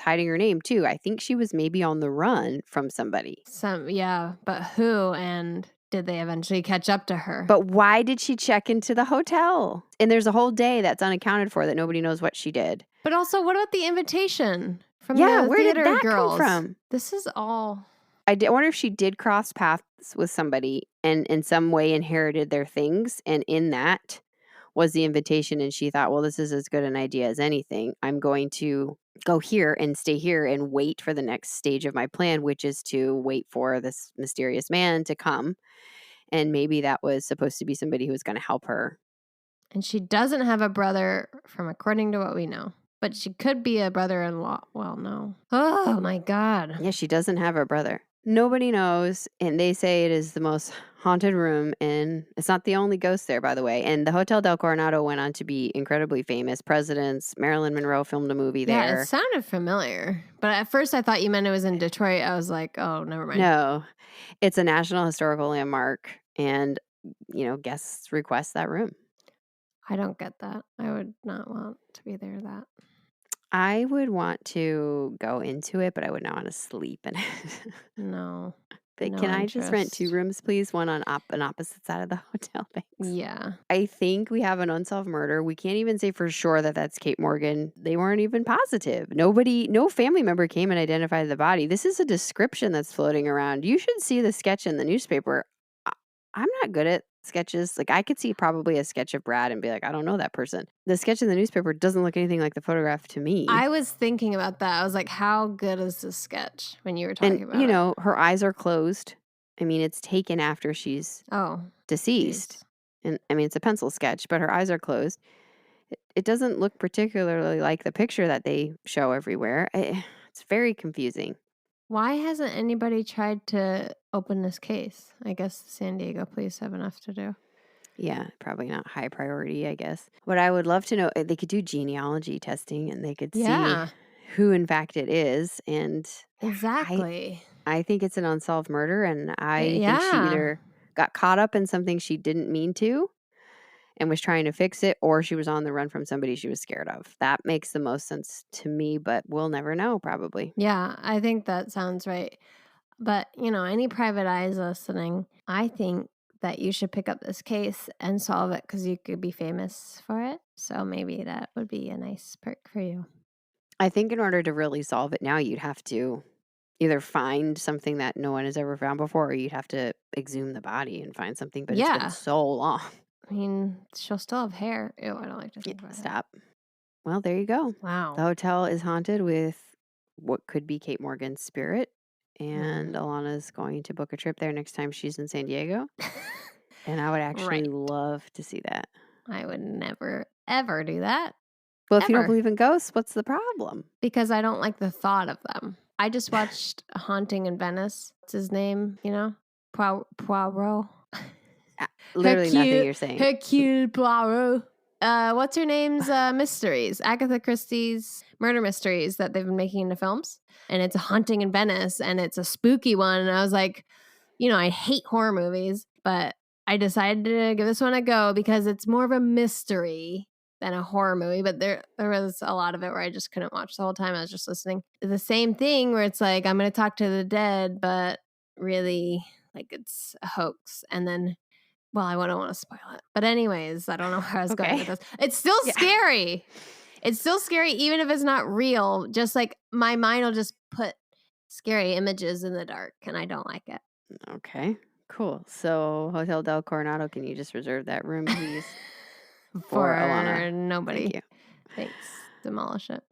hiding her name too. I think she was maybe on the run from somebody. Yeah, but who, and did they eventually catch up to her? But why did she check into the hotel? And there's a whole day that's unaccounted for that nobody knows what she did. But also, what about the invitation from the where theater did that girls? Come from? This is all... I wonder if she did cross paths with somebody and in some way inherited their things. And in that was the invitation. And she thought, well, this is as good an idea as anything. I'm going to go here and stay here and wait for the next stage of my plan, which is to wait for this mysterious man to come. And maybe that was supposed to be somebody who was going to help her. And she doesn't have a brother, from according to what we know. But she could be a brother-in-law. Well, no. Oh, my God. Yeah, she doesn't have a brother. Nobody knows, and they say it is the most haunted room, and it's not the only ghost there, by the way. And the Hotel Del Coronado went on to be incredibly famous. Presidents, Marilyn Monroe filmed a movie Yeah, it there. sounded familiar. But at first I thought you meant it was in Detroit. I was like, oh, never mind. No, it's a National Historical Landmark, and, guests request that room. I don't get that. I would not want to be there that. I would want to go into it, but I would not want to sleep in it. No. But No can I just rent 2 interest. rooms, please? One on an opposite side of the hotel, thanks. Yeah. I think we have an unsolved murder. We can't even say for sure that that's Kate Morgan. They weren't even positive. No family member came and identified the body. This is a description that's floating around. You should see the sketch in the newspaper. I'm not good at sketches. Like, I could see probably a sketch of Brad and be like, I don't know that person. The sketch in the newspaper doesn't look anything like the photograph to me. I was thinking about that. I was like, how good is this sketch when you were talking about it? Her eyes are closed. I mean, it's taken after she's deceased. Geez. And I mean, it's a pencil sketch, but her eyes are closed. It doesn't look particularly like the picture that they show everywhere. It's very confusing. Why hasn't anybody tried to open this case? I guess the San Diego police have enough to do. Yeah, probably not high priority, I guess. What I would love to know, they could do genealogy testing and they could see who in fact it is. And exactly. I think it's an unsolved murder, and I think she either got caught up in something she didn't mean to and was trying to fix it, or she was on the run from somebody she was scared of. That makes the most sense to me, but we'll never know, probably. Yeah, I think that sounds right. But, any private eyes listening, I think that you should pick up this case and solve it because you could be famous for it. So maybe that would be a nice perk for you. I think in order to really solve it now, you'd have to either find something that no one has ever found before, or you'd have to exhume the body and find something, but it's been so long. I mean, she'll still have hair. Ew, I don't like to think about it. Stop. Well, there you go. Wow. The hotel is haunted with what could be Kate Morgan's spirit, and Alana's going to book a trip there next time she's in San Diego. And I would actually love to see that. I would never, ever do that. Well, if you don't believe in ghosts, what's the problem? Because I don't like the thought of them. I just watched A Haunting in Venice. What's his name? Poirot. Literally nothing you're saying. Hercule Poirot. What's her name's mysteries? Agatha Christie's murder mysteries that they've been making into films. And it's A Haunting in Venice, and it's a spooky one. And I was like, I hate horror movies, but I decided to give this one a go because it's more of a mystery than a horror movie. But there was a lot of it where I just couldn't watch the whole time. I was just listening. The same thing where it's like, I'm going to talk to the dead, but really, like, it's a hoax. And then, well, I don't want to spoil it. But anyways, I don't know where I was going with this. It's still scary. It's still scary, even if it's not real. Just like my mind will just put scary images in the dark, and I don't like it. Okay, cool. So Hotel Del Coronado, can you just reserve that room, please? For Alana. Nobody. Thank you. Thanks. Demolish it.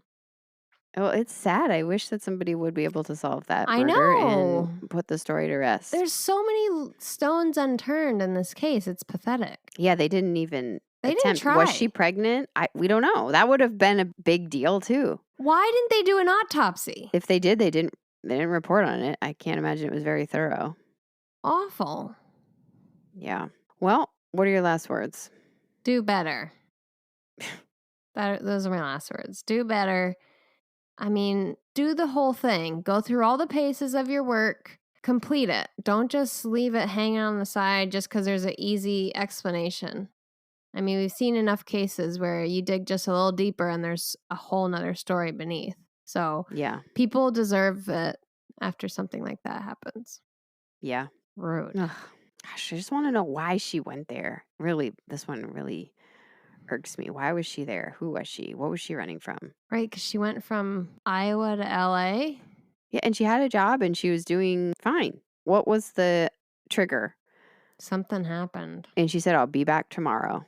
Oh, it's sad. I wish that somebody would be able to solve that I murder know. and put the story to rest. There's so many stones unturned in this case. It's pathetic. Yeah, they didn't even attempt. Didn't try. Was she pregnant? We don't know. That would have been a big deal too. Why didn't they do an autopsy? If they did, they didn't report on it. I can't imagine it was very thorough. Awful. Yeah. Well, what are your last words? Do better. Those are my last words. Do better. I mean, do the whole thing. Go through all the paces of your work. Complete it. Don't just leave it hanging on the side just because there's an easy explanation. I mean, we've seen enough cases where you dig just a little deeper and there's a whole nother story beneath. So yeah, people deserve it after something like that happens. Yeah. Rude. Ugh. Gosh, I just want to know why she went there. Really, this one really irks me. Why was she there? Who was she? What was she running from? Right, because she went from Iowa to LA. Yeah, and she had a job and she was doing fine. What was the trigger? Something happened. And she said, I'll be back tomorrow.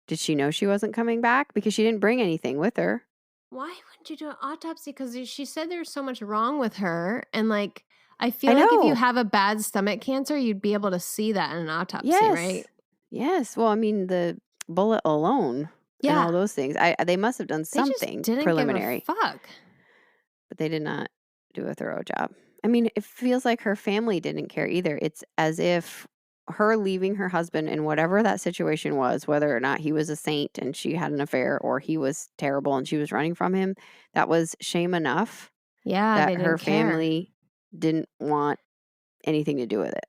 Did she know she wasn't coming back? Because she didn't bring anything with her. Why wouldn't you do an autopsy? Because she said there's so much wrong with her. And like, I feel like if you have a bad stomach cancer, you'd be able to see that in an autopsy, right? Yes. Well, I mean, the bullet alone and all those things. They must have done something didn't preliminary. Give a fuck. But they did not do a thorough job. I mean, it feels like her family didn't care either. It's as if her leaving her husband in whatever that situation was, whether or not he was a saint and she had an affair or he was terrible and she was running from him, that was shame enough Yeah, that they her didn't care. family didn't want anything to do with it,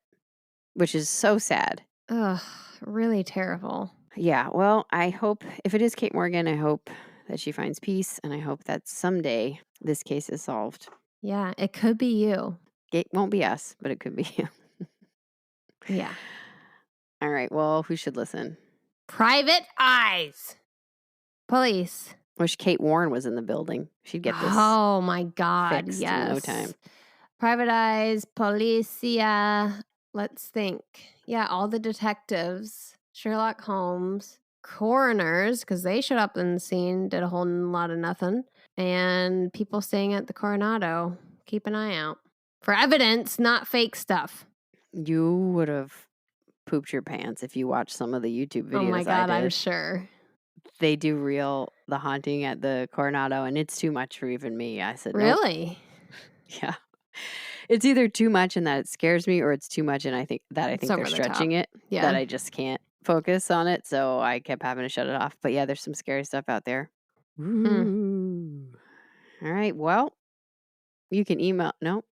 which is so sad. Ugh, really terrible. Yeah, well, I hope if it is Kate Morgan, I hope that she finds peace and I hope that someday this case is solved. Yeah, it could be you. It won't be us, but it could be you. Yeah. All right, well, who should listen? Private eyes. Police. Wish Kate Warren was in the building. She'd get this Oh my God. fixed Yes. in no time. Private eyes, policia. Let's think. Yeah, all the detectives, Sherlock Holmes, coroners, because they showed up in the scene, did a whole lot of nothing, and people staying at the Coronado. Keep an eye out for evidence, not fake stuff. You would have pooped your pants if you watched some of the YouTube videos. Oh my God, I did. I'm sure. They do The Haunting at the Coronado, and it's too much for even me. I said, nope. Really? Yeah. It's either too much and that it scares me, or it's too much and I think It's they're over the stretching top. it, Yeah. that I just can't focus on it. So I kept having to shut it off. But yeah, there's some scary stuff out there. Ooh. All right. Well, you can email. No.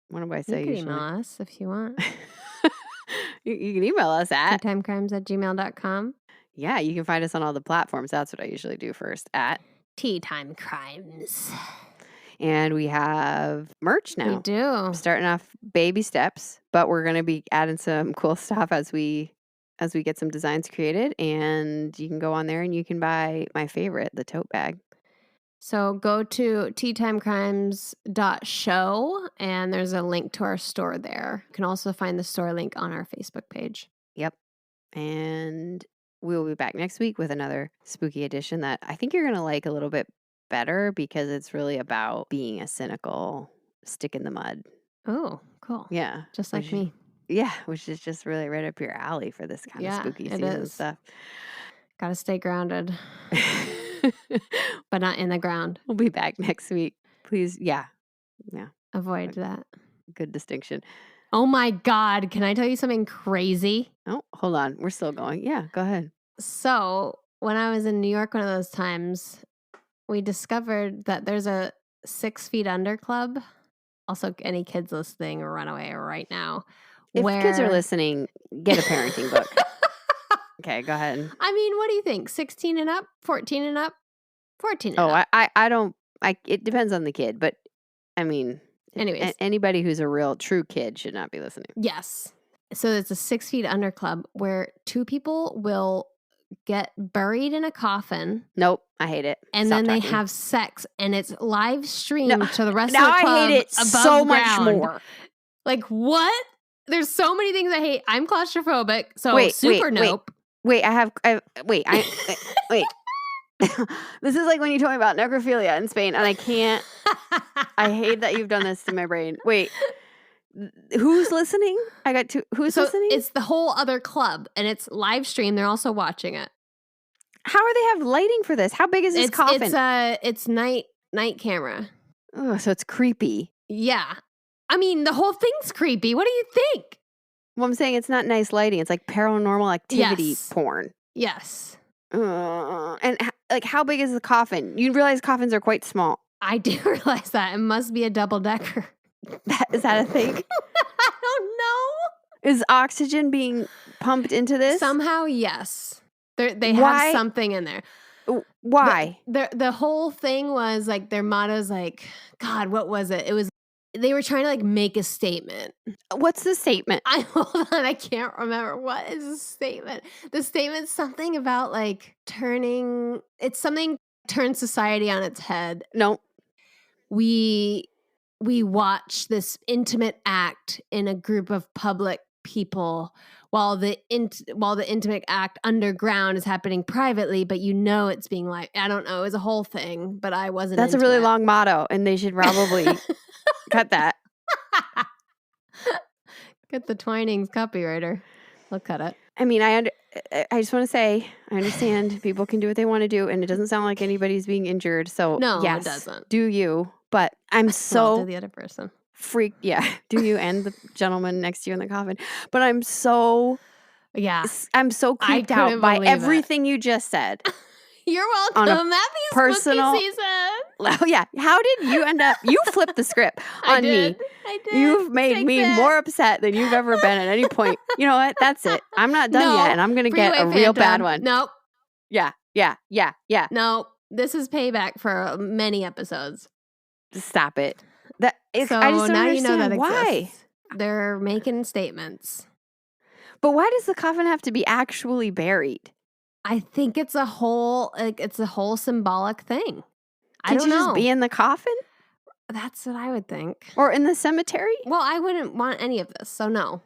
What do I say You can usually? email us if you want. You can email us at teatimecrimes@gmail.com. Yeah, you can find us on all the platforms. That's what I usually do first at teatimecrimes. And we have merch now. We do. Starting off baby steps, but we're going to be adding some cool stuff as we get some designs created, and you can go on there and you can buy my favorite, the tote bag. So go to teatimecrimes.show and there's a link to our store there. You can also find the store link on our Facebook page. Yep. And we will be back next week with another spooky edition that I think you're going to like a little bit better because it's really about being a cynical stick in the mud. Oh, cool. Yeah. Just like me. Yeah, which is just really right up your alley for this kind of spooky season stuff. Gotta stay grounded. But not in the ground. We'll be back next week. Please, yeah. Avoid that. Good distinction. Oh my God, can I tell you something crazy? Oh, hold on. We're still going. Yeah, go ahead. So when I was in New York one of those times, we discovered that there's a 6 Feet Under club. Also, any kids listening, run away right now. If kids are listening, get a parenting book. Okay, go ahead. I mean, what do you think? 16 and up? 14 and up? 14 and up. I don't, it depends on the kid, but I mean, anyways, anybody who's a real true kid should not be listening. Yes. So it's a 6 Feet Under club where 2 people will get buried in a coffin. Nope, I hate it. And then they have sex, and it's live streamed to the rest of the club. Now I hate it so much more. Like, what? There's so many things I hate. I'm claustrophobic, so wait. nope. Wait, wait. This is like when you told me about necrophilia in Spain, and I can't. I hate that you've done this to my brain. Wait, who's listening? I got two. Who's listening? It's the whole other club, and it's live stream. They're also watching it. How are they have lighting for this? How big is this coffin? It's night camera. Oh, so it's creepy. Yeah, I mean the whole thing's creepy. What do you think? Well, I'm saying it's not nice lighting. It's like paranormal activity porn. Yes. And like, how big is the coffin? You realize coffins are quite small. I do realize that. It must be a double-decker. Is that a thing? I don't know. Is oxygen being pumped into this? Somehow, yes. They have something in there. Why? The whole thing was like their motto's like, God, what was it? It was they were trying to like make a statement. What's the statement? Hold on, I can't remember. What is the statement? The statement's something about like turn society on its head. No. We watch this intimate act in a group of public people while the intimate act underground is happening privately, but it's being like, I don't know, it was a whole thing, but I wasn't. That's a really long motto, and they should probably cut that. Get the Twinings copywriter. I'll cut it. I mean, I just want to say, I understand people can do what they want to do, and it doesn't sound like anybody's being injured. So no, yes, it doesn't. Do you? But I'm so well, do the other person. freaked. Yeah. Do you and the gentleman next to you in the coffin? But I'm so creeped out by everything you just said. You're welcome. Happy personal spooky season. Oh, yeah. How did you end up? You flipped the script on me. I did. You've made me more upset than you've ever been at any point. You know what? That's it. I'm not done yet, and I'm going to get a real bad one. Nope. Yeah. No, this is payback for many episodes. Stop it. I just don't now understand you know that why. Exists. They're making statements. But why does the coffin have to be actually buried? I think it's a whole symbolic thing. I don't know. Can't you just be in the coffin? That's what I would think. Or in the cemetery? Well, I wouldn't want any of this, so no.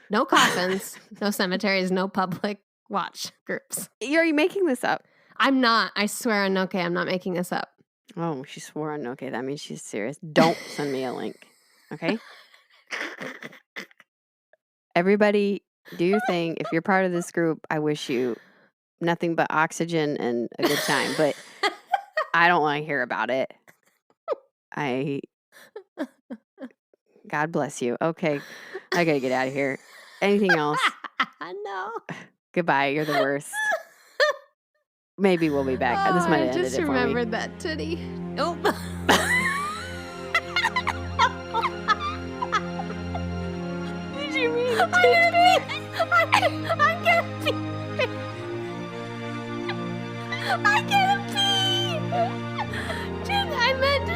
No coffins, no cemeteries, no public watch groups. Are you making this up? I'm not. I swear on Noke, I'm not making this up. Oh, she swore on Noke. That means she's serious. Don't send me a link. Okay? Everybody, do your thing. If you're part of this group, I wish you nothing but oxygen and a good time. But I don't want to hear about it. God bless you. Okay. I gotta get out of here. Anything else? No. Goodbye. You're the worst. Maybe we'll be back. This might have ended it for me. I just remembered that titty. Oh. Did you mean it? I can't pee. Dude, I meant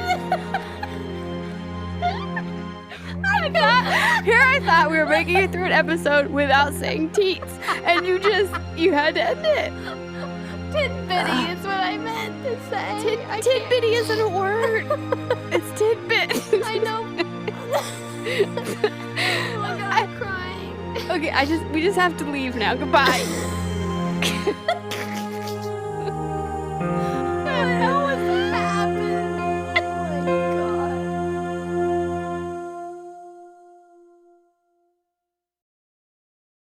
I thought we were making it through an episode without saying teats, and you had to end it. Tidbitty is what I meant to say. Tidbitty isn't a word. It's tidbit. I know. Oh my God, I'm crying. Okay, we just have to leave now. Goodbye.